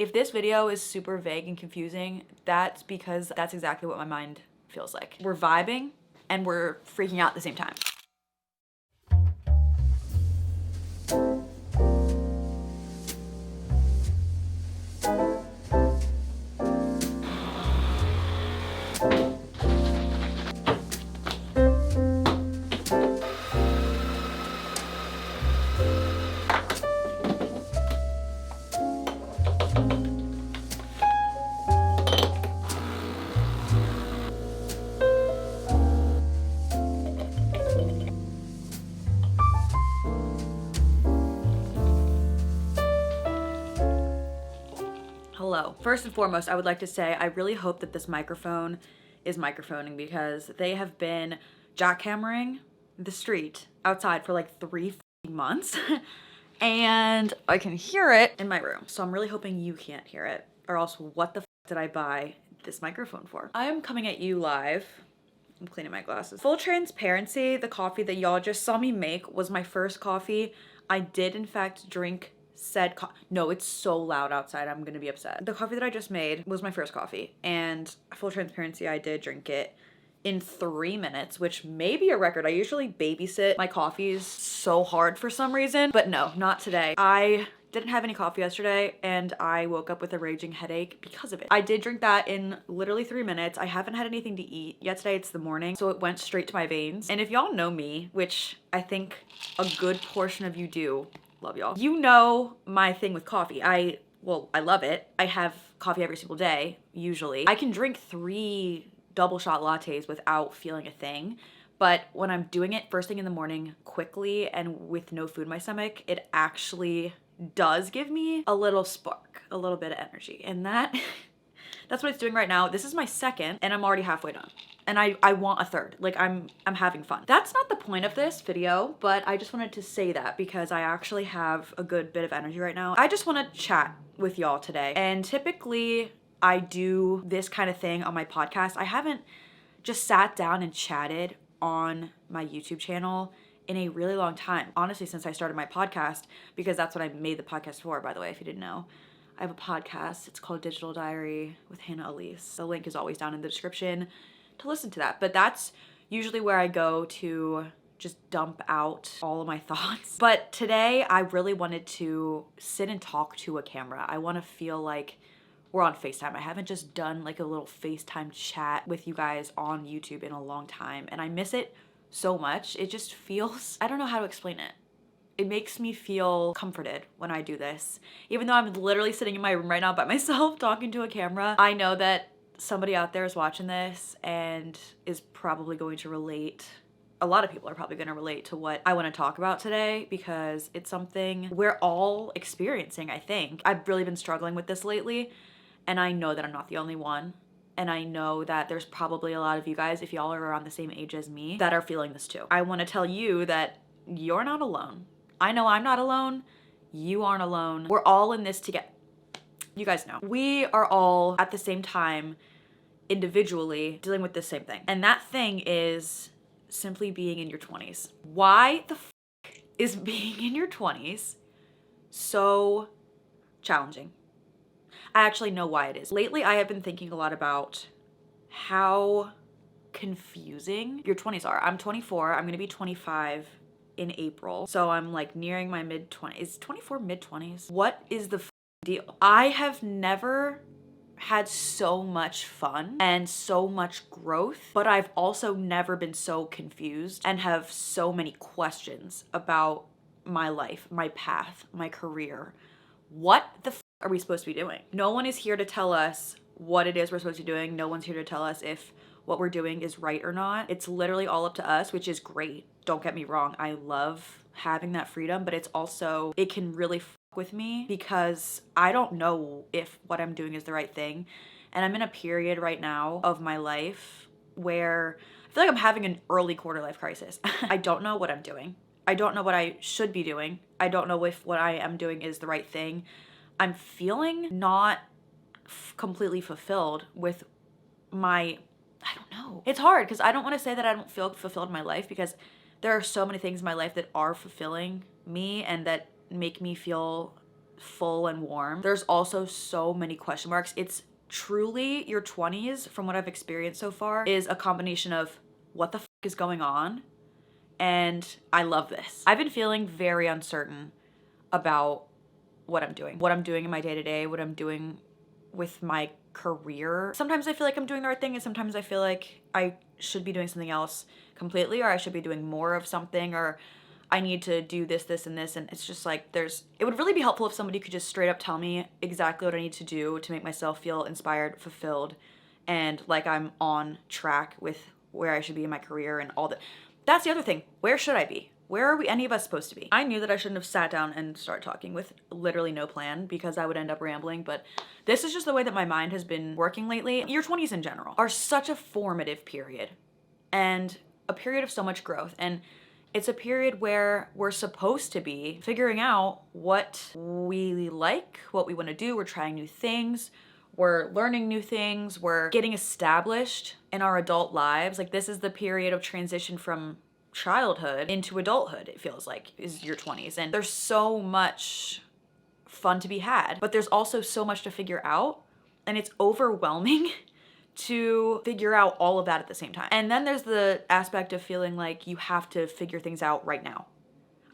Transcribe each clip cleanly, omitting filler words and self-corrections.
If this video is super vague and confusing, that's because that's exactly what my mind feels like. We're vibing and we're freaking out at the same time. Hello. First and foremost, I would like to say I really hope that this microphone is microphoning because they have been jackhammering the street outside for like 3 months and I can hear it in my room. So I'm really hoping you can't hear it, or else what the did I buy this microphone for? I am coming at you live. I'm cleaning my glasses. Full transparency, the coffee that y'all just saw me make was my first coffee. I did in fact drink said no, it's so loud outside, I'm gonna be upset. The coffee that I just made was my first coffee, and full transparency, I did drink it in 3 minutes, which may be a record. I usually babysit my coffees so hard for some reason, but no, not today. I didn't have any coffee yesterday and I woke up with a raging headache because of it. I did drink that in literally 3 minutes. I haven't had anything to eat yet today. It's the morning, so it went straight to my veins. And if y'all know me, which I think a good portion of you do, love y'all, you know my thing with coffee. I love it. I have coffee every single day, usually. I can drink 3 double shot lattes without feeling a thing. But when I'm doing it first thing in the morning quickly and with no food in my stomach, it actually does give me a little spark, a little bit of energy. And that's what it's doing right now. This is my second and I'm already halfway done. And I want a third. Like I'm having fun. That's not the point of this video, but I just wanted to say that because I actually have a good bit of energy right now. I just want to chat with y'all today. And typically I do this kind of thing on my podcast. I haven't just sat down and chatted on my YouTube channel in a really long time. Honestly, since I started my podcast, because that's what I made the podcast for, by the way, if you didn't know. I have a podcast. It's called Digital Diary with Hannahelise. The link is always down in the description to listen to that. But that's usually where I go to just dump out all of my thoughts. But today I really wanted to sit and talk to a camera. I want to feel like we're on FaceTime. I haven't just done like a little FaceTime chat with you guys on YouTube in a long time, and I miss it so much. It just feels, I don't know how to explain it. It makes me feel comforted when I do this. Even though I'm literally sitting in my room right now by myself talking to a camera, I know that somebody out there is watching this and is probably going to relate. A lot of people are probably going to relate to what I want to talk about today because it's something we're all experiencing, I think. I've really been struggling with this lately, and I know that I'm not the only one. And I know that there's probably a lot of you guys, if y'all are around the same age as me, that are feeling this too. I want to tell you that you're not alone. I know I'm not alone. You aren't alone. We're all in this together. You guys know. We are all at the same time, individually, dealing with the same thing. And that thing is simply being in your 20s. Why the is being in your 20s so challenging? I actually know why it is. Lately, I have been thinking a lot about how confusing your 20s are. I'm 24. I'm gonna be 25 in April. So I'm like nearing my mid-20s. Is 24 mid-20s? What is the deal? I have never had so much fun and so much growth, but I've also never been so confused and have so many questions about my life, my path, my career. What the are we supposed to be doing? No one is here to tell us what it is we're supposed to be doing. No one's here to tell us if what we're doing is right or not. It's literally all up to us, which is great. Don't get me wrong. I love having that freedom, but it's also, it can really with me because I don't know if what I'm doing is the right thing. And I'm in a period right now of my life where I feel like I'm having an early quarter life crisis. I don't know what I'm doing. I don't know what I should be doing. I don't know if what I am doing is the right thing. I'm feeling not completely fulfilled with my, I don't know. It's hard because I don't want to say that I don't feel fulfilled in my life because there are so many things in my life that are fulfilling me and that make me feel full and warm, there's also so many question marks. It's truly, your 20s, from what I've experienced so far, is a combination of what the f is going on, and I love this. I've been feeling very uncertain about what I'm doing in my day-to-day, what I'm doing with my career. Sometimes I feel like I'm doing the right thing, and sometimes I feel like I should be doing something else completely, or I should be doing more of something, or I need to do this, this, and this. And it's just like, it would really be helpful if somebody could just straight up tell me exactly what I need to do to make myself feel inspired, fulfilled, and like I'm on track with where I should be in my career and all that. That's the other thing. Where should I be? Where are we, any of us, supposed to be? I knew that I shouldn't have sat down and started talking with literally no plan, because I would end up rambling, but this is just the way that my mind has been working lately. Your 20s in general are such a formative period, and a period of so much growth, and it's a period where we're supposed to be figuring out what we like, what we want to do. We're trying new things. We're learning new things. We're getting established in our adult lives. Like, this is the period of transition from childhood into adulthood, it feels like, is your 20s. And there's so much fun to be had, but there's also so much to figure out, and it's overwhelming to figure out all of that at the same time. And then there's the aspect of feeling like you have to figure things out right now.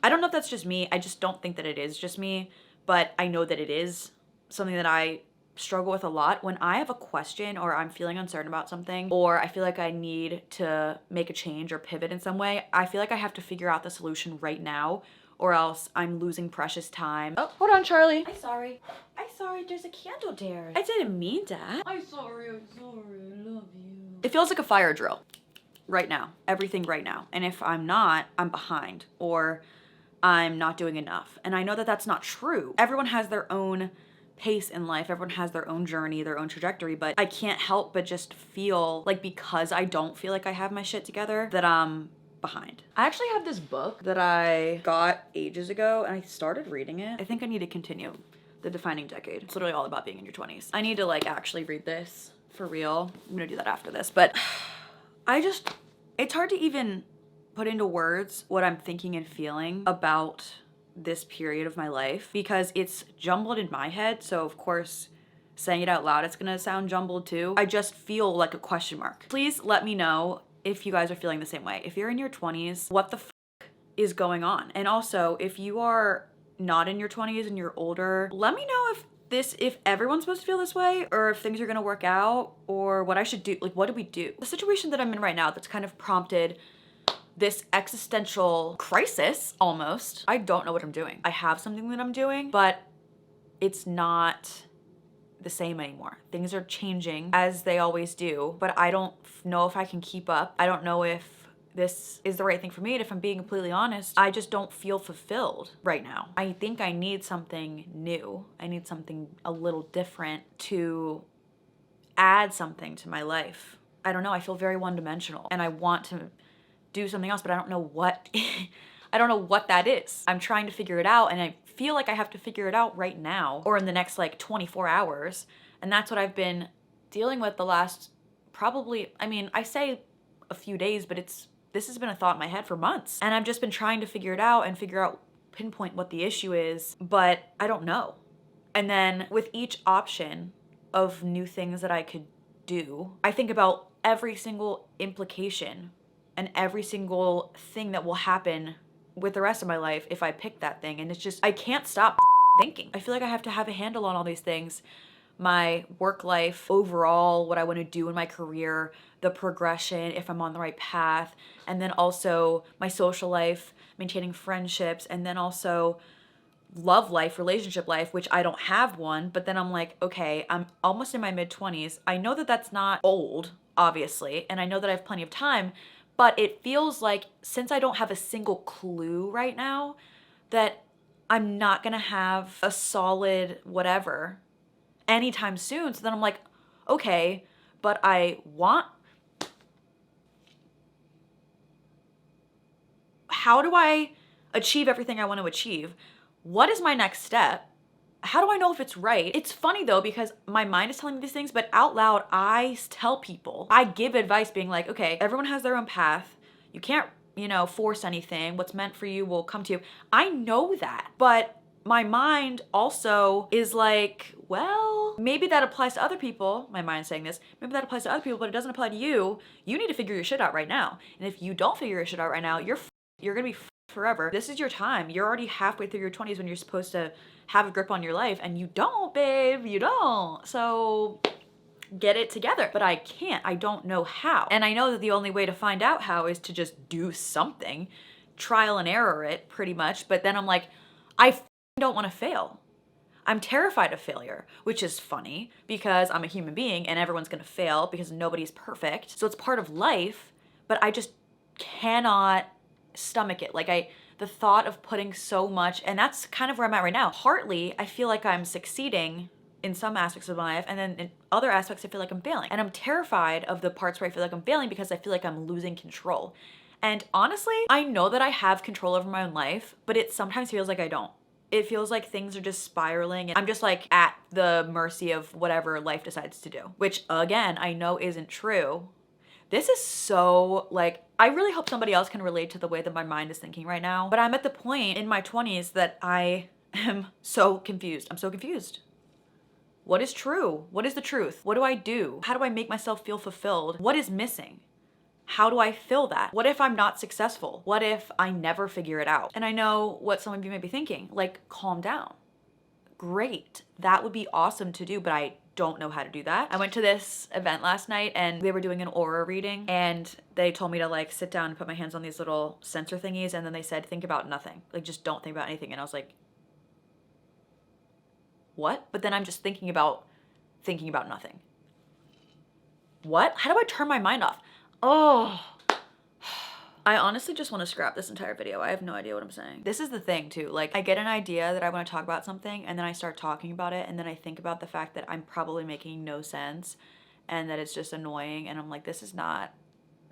I don't know if that's just me. I just don't think that it is just me, but I know that it is something that I struggle with a lot. When I have a question, or I'm feeling uncertain about something, or I feel like I need to make a change or pivot in some way, I feel like I have to figure out the solution right now, or else I'm losing precious time. Oh, hold on, Charlie. I'm sorry, there's a candle there. I didn't mean that. I'm sorry, I love you. It feels like a fire drill right now, everything right now. And if I'm not, I'm behind, or I'm not doing enough. And I know that that's not true. Everyone has their own pace in life. Everyone has their own journey, their own trajectory, but I can't help but just feel like, because I don't feel like I have my shit together, that I'm behind. I actually have this book that I got ages ago, and I started reading it. I think I need to continue. The Defining Decade. It's literally all about being in your 20s. I need to like actually read this for real. I'm gonna do that after this, but it's hard to even put into words what I'm thinking and feeling about this period of my life, because it's jumbled in my head. So of course, saying it out loud, it's gonna sound jumbled too. I just feel like a question mark. Please let me know if you guys are feeling the same way. If you're in your 20s, what the f is going on? And also, if you are not in your 20s and you're older, let me know if everyone's supposed to feel this way, or if things are gonna work out, or what I should do. Like, what do we do? The situation that I'm in right now that's kind of prompted this existential crisis almost. I don't know what I'm doing. I have something that I'm doing, but it's not the same anymore. Things are changing as they always do, but I don't know if I can keep up. I don't know if this is the right thing for me. And if I'm being completely honest, I just don't feel fulfilled right now. I think I need something new. I need something a little different to add something to my life. I don't know. I feel very one-dimensional, and I want to do something else, but I don't know what I don't know what that is. I'm trying to figure it out, and I feel like I have to figure it out right now, or in the next like 24 hours. And that's what I've been dealing with the last probably, I mean, I say a few days, but this has been a thought in my head for months. And I've just been trying to figure it out and pinpoint what the issue is, but I don't know. And then with each option of new things that I could do, I think about every single implication and every single thing that will happen with the rest of my life if I pick that thing. And it's just, I can't stop thinking. I feel like I have to have a handle on all these things. My work life overall, what I want to do in my career, the progression, if I'm on the right path, and then also my social life, maintaining friendships, and then also love life, relationship life, which I don't have one. But then I'm like, okay, I'm almost in my mid-20s. I know that that's not old, obviously, and I know that I have plenty of time, but it feels like, since I don't have a single clue right now, that I'm not gonna have a solid whatever anytime soon. So then I'm like, okay, but I want, how do I achieve everything I want to achieve? What is my next step? How do I know if it's right? It's funny though, because my mind is telling me these things, but out loud, I tell people, I give advice being like, okay, everyone has their own path. You can't, force anything. What's meant for you will come to you. I know that, but my mind also is like, well, maybe that applies to other people. My mind's saying this. Maybe that applies to other people, but it doesn't apply to you. You need to figure your shit out right now. And if you don't figure your shit out right now, you're gonna be forever. This is your time. You're already halfway through your 20s when you're supposed to have a grip on your life, and you don't, babe. You don't. So get it together. But I can't. I don't know how. And I know that the only way to find out how is to just do something, trial and error it pretty much. But then I'm like, I don't want to fail. I'm terrified of failure, which is funny because I'm a human being and everyone's gonna fail because nobody's perfect. So it's part of life, but I just cannot stomach it. Like the thought of putting so much, and that's kind of where I'm at right now. Partly, I feel like I'm succeeding in some aspects of my life, and then in other aspects, I feel like I'm failing. And I'm terrified of the parts where I feel like I'm failing because I feel like I'm losing control. And honestly, I know that I have control over my own life, but it sometimes feels like I don't. It feels like things are just spiraling and I'm just like at the mercy of whatever life decides to do, which again, I know isn't true. This is so like, I really hope somebody else can relate to the way that my mind is thinking right now. But I'm at the point in my 20s that I am so confused. I'm so confused. What is true? What is the truth? What do I do? How do I make myself feel fulfilled? What is missing? How do I fill that? What if I'm not successful? What if I never figure it out? And I know what some of you may be thinking, like, calm down. Great, that would be awesome to do, but I don't know how to do that. I went to this event last night and they were doing an aura reading and they told me to like sit down and put my hands on these little sensor thingies, and then they said, think about nothing. Like, just don't think about anything. And I was like, what? But then I'm just thinking about nothing. What? How do I turn my mind off? Oh, I honestly just want to scrap this entire video. I have no idea what I'm saying. This is the thing too. Like, I get an idea that I want to talk about something and then I start talking about it and then I think about the fact that I'm probably making no sense and that it's just annoying, and I'm like, this is not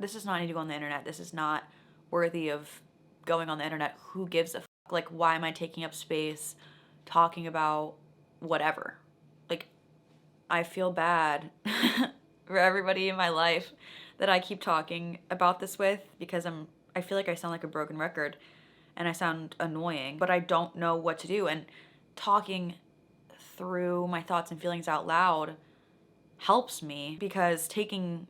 need to go on the internet. This is not worthy of going on the internet. Who gives a fuck? Like, why am I taking up space talking about whatever? Like, I feel bad for everybody in my life that I keep talking about this with, because I feel like I sound like a broken record and I sound annoying, but I don't know what to do. And talking through my thoughts and feelings out loud helps me, because taking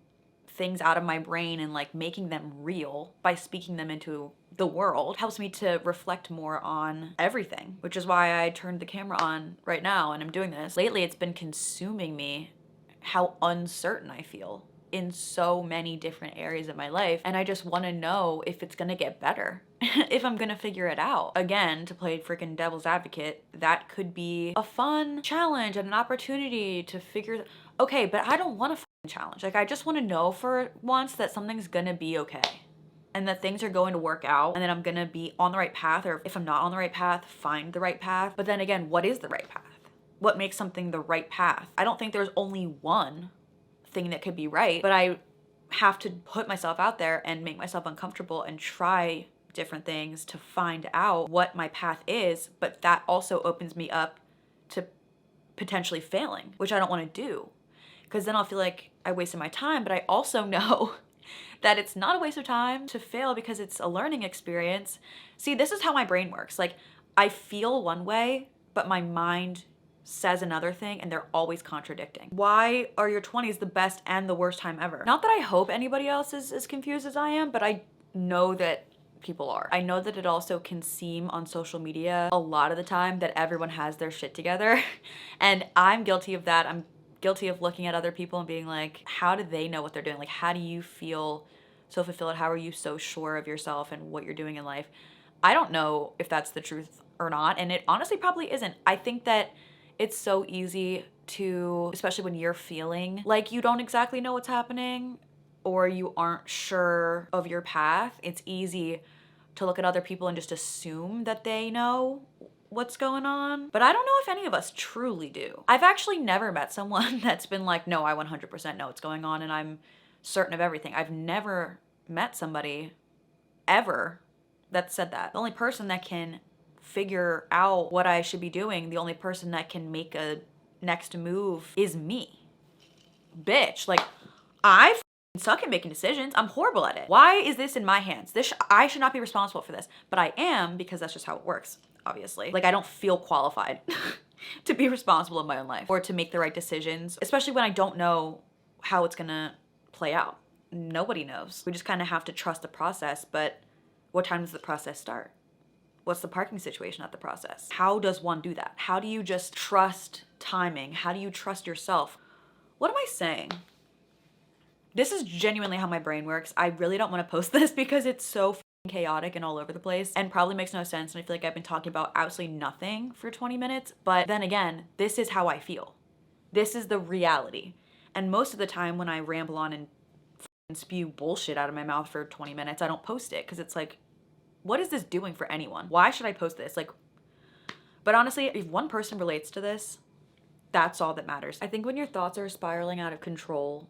things out of my brain and like making them real by speaking them into the world helps me to reflect more on everything, which is why I turned the camera on right now and I'm doing this. Lately, it's been consuming me how uncertain I feel in so many different areas of my life, and I just want to know if it's gonna get better, if I'm gonna figure it out. Again, to play freaking devil's advocate, that could be a fun challenge and an opportunity to figure, okay, but I don't want a fucking challenge. Like, I just want to know for once that something's gonna be okay and that things are going to work out and that I'm gonna be on the right path, or if I'm not on the right path, find the right path. But then again, what is the right path? What makes something the right path? I don't think there's only one thing that could be right, but I have to put myself out there and make myself uncomfortable and try different things to find out what my path is. But that also opens me up to potentially failing, which I don't want to do, because then I'll feel like I wasted my time. But I also know that it's not a waste of time to fail because it's a learning experience. See, this is how my brain works. Like, I feel one way, but my mind says another thing, and they're always contradicting. Why are your 20s the best and the worst time ever? Not that I hope anybody else is as confused as I am, but I know that people are. I know that it also can seem on social media a lot of the time that everyone has their shit together. And I'm guilty of that. I'm guilty of looking at other people and being like, how do they know what they're doing? Like, how do you feel so fulfilled? How are you so sure of yourself and what you're doing in life? I don't know if that's the truth or not, and it honestly probably isn't. I think that it's so easy to, especially when you're feeling like you don't exactly know what's happening or you aren't sure of your path, it's easy to look at other people and just assume that they know what's going on. But I don't know if any of us truly do. I've actually never met someone that's been like, no, I 100% know what's going on and I'm certain of everything. I've never met somebody ever that said that. The only person that can figure out what I should be doing, the only person that can make a next move is me. Bitch, like, I suck at making decisions. I'm horrible at it. Why is this in my hands? I should not be responsible for this, but I am, because that's just how it works. obviously. Like, I don't feel qualified to be responsible in my own life or to make the right decisions, especially when I don't know how it's gonna play out. Nobody knows. We just kind of have to trust the process, but what time does the process start? What's the parking situation at the process? How does one do that? How do you just trust timing? How do you trust yourself? What am I saying? This is genuinely how my brain works. I really don't want to post this because it's so chaotic and all over the place and probably makes no sense. And I feel like I've been talking about absolutely nothing for 20 minutes. But then again, this is how I feel. This is the reality. And most of the time when I ramble on and spew bullshit out of my mouth for 20 minutes, I don't post it because it's like, what is this doing for anyone? Why should I post this? Like, but honestly, if one person relates to this, that's all that matters. I think when your thoughts are spiraling out of control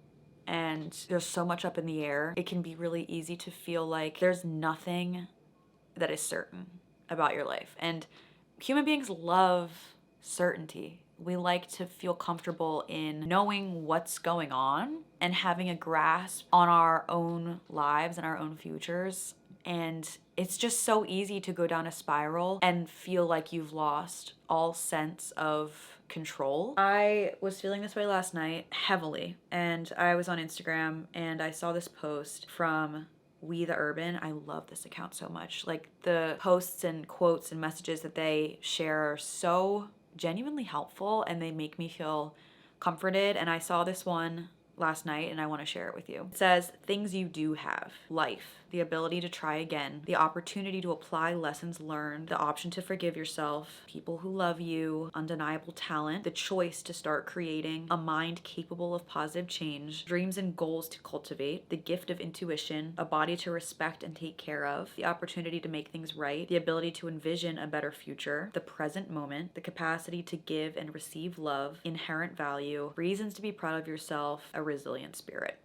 and there's so much up in the air, it can be really easy to feel like there's nothing that is certain about your life. And human beings love certainty. We like to feel comfortable in knowing what's going on and having a grasp on our own lives and our own futures. And it's just so easy to go down a spiral and feel like you've lost all sense of control. I was feeling this way last night heavily, and I was on Instagram and I saw this post from We the Urban. I love this account so much. Like, the posts and quotes and messages that they share are so genuinely helpful and they make me feel comforted. And I saw this one last night and I want to share it with you. It says, things you do have: life, the ability to try again, the opportunity to apply lessons learned, the option to forgive yourself, people who love you, undeniable talent, the choice to start creating, a mind capable of positive change, dreams and goals to cultivate, the gift of intuition, a body to respect and take care of, the opportunity to make things right, the ability to envision a better future, the present moment, the capacity to give and receive love, inherent value, reasons to be proud of yourself, a resilient spirit.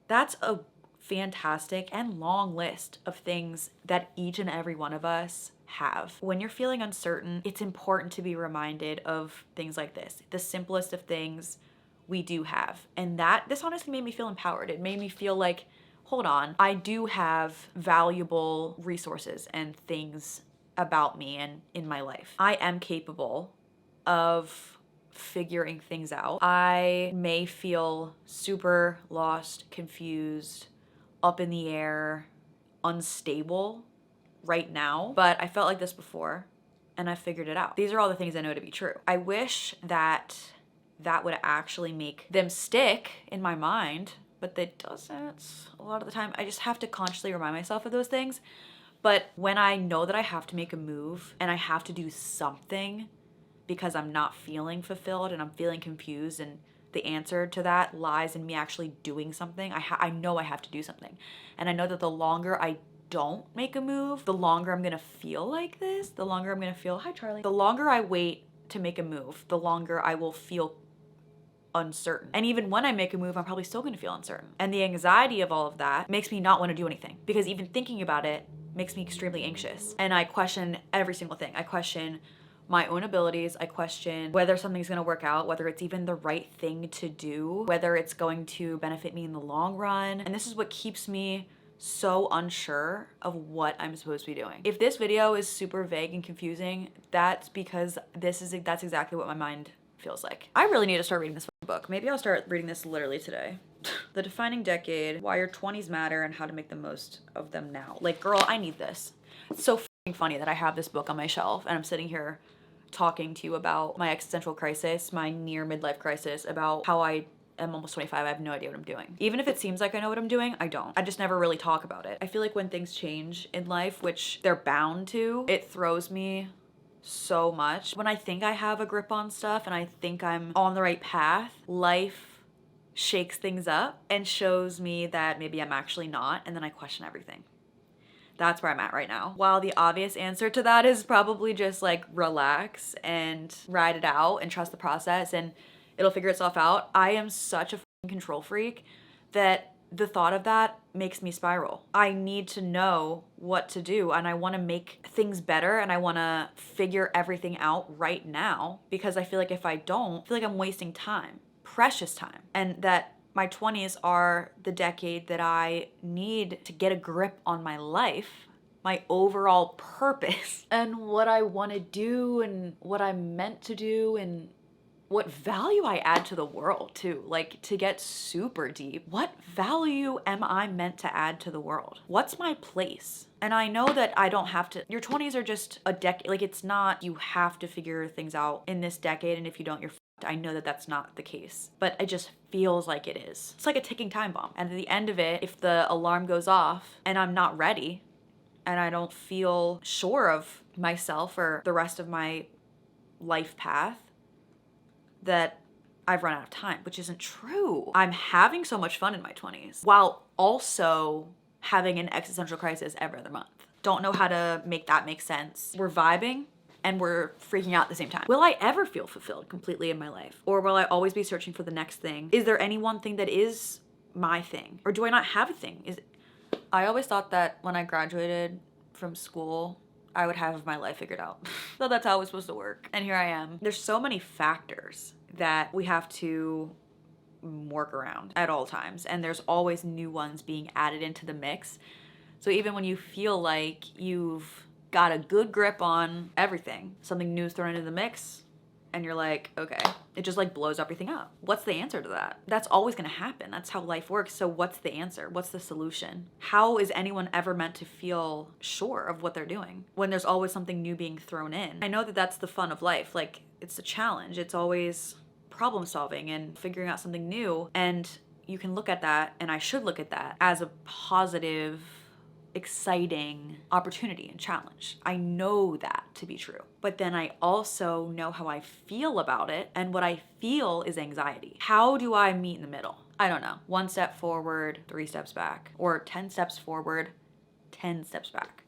That's a fantastic and long list of things that each and every one of us have. When you're feeling uncertain, it's important to be reminded of things like this, the simplest of things we do have. And this honestly made me feel empowered. It made me feel like, hold on, I do have valuable resources and things about me and in my life. I am capable of figuring things out. I may feel super lost, confused, up in the air, unstable right now, but I felt like this before and I figured it out. These are all the things I know to be true. I wish that would actually make them stick in my mind, but that doesn't. A lot of the time I just have to consciously remind myself of those things. But when I know that I have to make a move and I have to do something because I'm not feeling fulfilled and I'm feeling confused, and the answer to that lies in me actually doing something, I know I have to do something. And I know that the longer I don't make a move, the longer I'm gonna feel like this, the longer I'm gonna feel, hi Charlie, the longer I wait to make a move, the longer I will feel uncertain. And even when I make a move, I'm probably still gonna feel uncertain. And the anxiety of all of that makes me not wanna do anything, because even thinking about it makes me extremely anxious. And I question every single thing. I question my own abilities. I question whether something's gonna work out, whether it's even the right thing to do, whether it's going to benefit me in the long run. And this is what keeps me so unsure of what I'm supposed to be doing. If this video is super vague and confusing, that's because that's exactly what my mind feels like. I really need to start reading this book. Maybe I'll start reading this literally today. The Defining Decade, Why Your 20s Matter and How to Make the Most of Them Now. Like, girl, I need this. It's so f***ing funny that I have this book on my shelf and I'm sitting here talking to you about my existential crisis, my near midlife crisis, about how I am almost 25. I have no idea what I'm doing. Even if it seems like I know what I'm doing, I don't. I just never really talk about it. I feel like when things change in life, which they're bound to, it throws me so much. When I think I have a grip on stuff and I think I'm on the right path, life shakes things up and shows me that maybe I'm actually not, and then I question everything. That's where I'm at right now. While the obvious answer to that is probably just like relax and ride it out and trust the process and it'll figure itself out, I am such a control freak that the thought of that makes me spiral. I need to know what to do and I want to make things better and I want to figure everything out right now, because I feel like if I don't, I feel like I'm wasting time, precious time, and that my 20s are the decade that I need to get a grip on my life my overall purpose and what I want to do and what I'm meant to do and what value I add to the world too. Like, to get super deep, what value am I meant to add to the world? What's my place? And I know that I don't have to, your 20s are just a decade. Like, it's not, you have to figure things out in this decade, and if you don't, you're fucked. I know that that's not the case, but it just feels like it is. It's like a ticking time bomb. And at the end of it, if the alarm goes off and I'm not ready and I don't feel sure of myself or the rest of my life path, that I've run out of time, which isn't true. I'm having so much fun in my 20s while also having an existential crisis every other month. Don't know how to make that make sense. We're vibing and we're freaking out at the same time. Will I ever feel fulfilled completely in my life? Or will I always be searching for the next thing? Is there any one thing that is my thing? Or do I not have a thing? I always thought that when I graduated from school, I would have my life figured out. So that's how it was supposed to work. And here I am. There's so many factors that we have to work around at all times. And there's always new ones being added into the mix. So even when you feel like you've got a good grip on everything, something new is thrown into the mix and you're like, okay, it just like blows everything up. What's the answer to that? That's always gonna happen. That's how life works. So what's the answer? What's the solution? How is anyone ever meant to feel sure of what they're doing when there's always something new being thrown in? I know that that's the fun of life. Like, it's a challenge. It's always problem solving and figuring out something new. And you can look at that, and I should look at that as a positive, exciting opportunity and challenge. I know that to be true. But then I also know how I feel about it, and what I feel is anxiety. How do I meet in the middle? I don't know. 1 step forward, 3 steps back, or 10 steps forward, 10 steps back.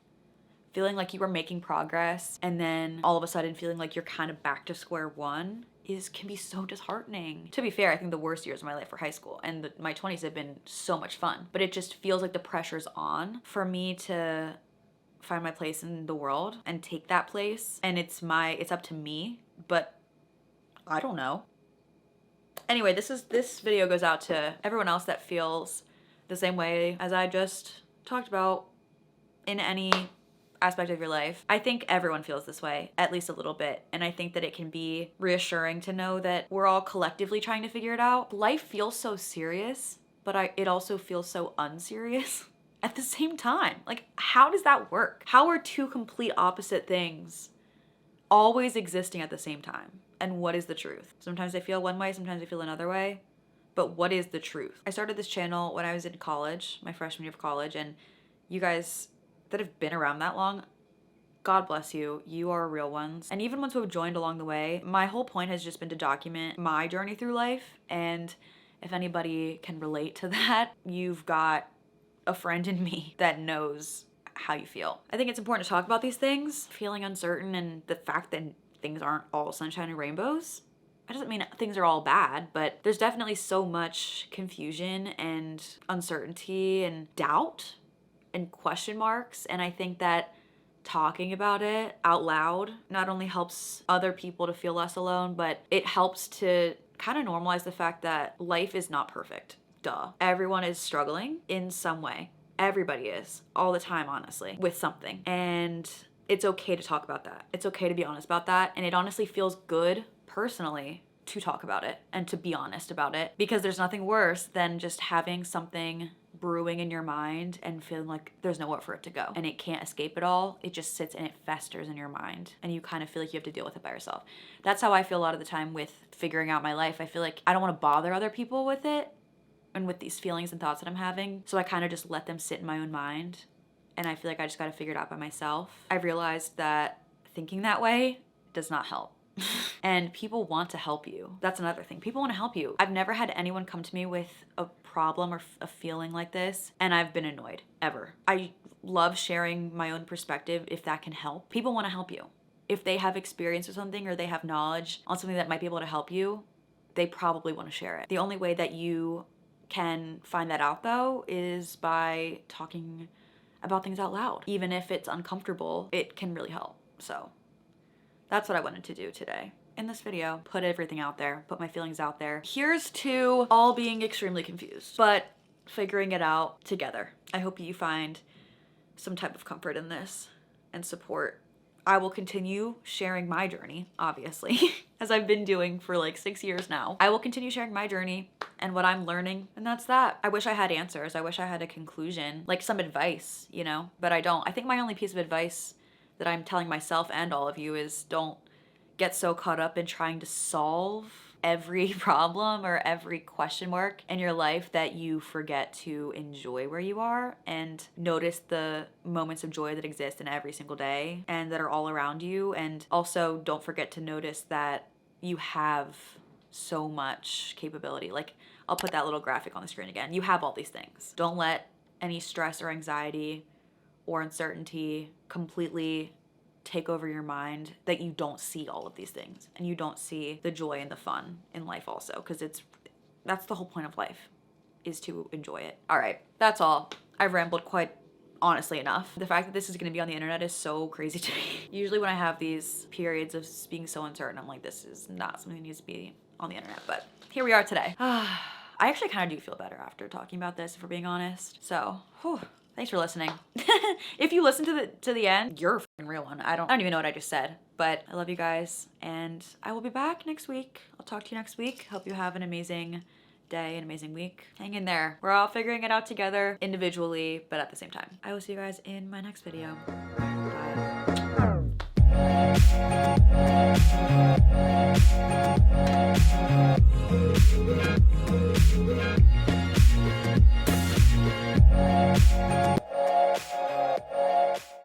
Feeling like you are making progress and then all of a sudden feeling like you're kind of back to square one can be so disheartening. To be fair, I think the worst years of my life were high school, and my 20s have been so much fun, but it just feels like the pressure's on for me to find my place in the world and take that place, and it's up to me, but I don't know. Anyway, this video goes out to everyone else that feels the same way as I just talked about in any aspect of your life. I think everyone feels this way, at least a little bit. And I think that it can be reassuring to know that we're all collectively trying to figure it out. Life feels so serious, but it also feels so unserious at the same time. Like, how does that work? How are two complete opposite things always existing at the same time? And what is the truth? Sometimes I feel one way, sometimes I feel another way. But what is the truth? I started this channel when I was in college, my freshman year of college, and you guys that have been around that long, God bless you. You are real ones. And even ones who have joined along the way, my whole point has just been to document my journey through life. And if anybody can relate to that, you've got a friend in me that knows how you feel. I think it's important to talk about these things, feeling uncertain, and the fact that things aren't all sunshine and rainbows. That doesn't mean things are all bad, but there's definitely so much confusion and uncertainty and doubt and question marks. And I think that talking about it out loud not only helps other people to feel less alone, but it helps to kind of normalize the fact that life is not perfect. Duh. Everyone is struggling in some way. Everybody is, all the time, honestly, with something. And it's okay to talk about that. It's okay to be honest about that. And it honestly feels good personally to talk about it and to be honest about it, because there's nothing worse than just having something brewing in your mind and feeling like there's nowhere for it to go and it can't escape it all. It just sits and it festers in your mind and you kind of feel like you have to deal with it by yourself. That's how I feel a lot of the time with figuring out my life. I feel like I don't want to bother other people with it and with these feelings and thoughts that I'm having, so I kind of just let them sit in my own mind, and I feel like I just got to figure it out by myself. I've realized that thinking that way does not help. And people want to help you. That's another thing. People want to help you. I've never had anyone come to me with a problem or a feeling like this, and I've been annoyed, ever. I love sharing my own perspective if that can help. People want to help you. If they have experience with something or they have knowledge on something that might be able to help you, they probably want to share it. The only way that you can find that out, though, is by talking about things out loud. Even if it's uncomfortable, it can really help. So that's what I wanted to do today in this video. Put everything out there, put my feelings out there. Here's to all being extremely confused, but figuring it out together. I hope you find some type of comfort in this and support. I will continue sharing my journey, obviously, as I've been doing for like 6 years now. I will continue sharing my journey and what I'm learning, and that's that. I wish I had answers. I wish I had a conclusion, like some advice, you know, but I don't. I think my only piece of advice that I'm telling myself and all of you is don't get so caught up in trying to solve every problem or every question mark in your life that you forget to enjoy where you are and notice the moments of joy that exist in every single day and that are all around you. And also don't forget to notice that you have so much capability. Like, I'll put that little graphic on the screen again. You have all these things. Don't let any stress or anxiety or uncertainty completely take over your mind that you don't see all of these things and you don't see the joy and the fun in life also, because that's the whole point of life, is to enjoy it. All right, that's all. I've rambled quite honestly enough. The fact that this is going to be on the internet is so crazy to me. Usually when I have these periods of being so uncertain, I'm like, this is not something that needs to be on the internet, but here we are today. I actually kind of do feel better after talking about this, if we're being honest. So, whew. Thanks for listening. If you listen to the end, you're a fucking real one. I don't even know what I just said, but I love you guys, and I will be back next week. I'll talk to you next week. Hope you have an amazing day, an amazing week. Hang in there. We're all figuring it out together individually, but at the same time. I will see you guys in my next video. Bye.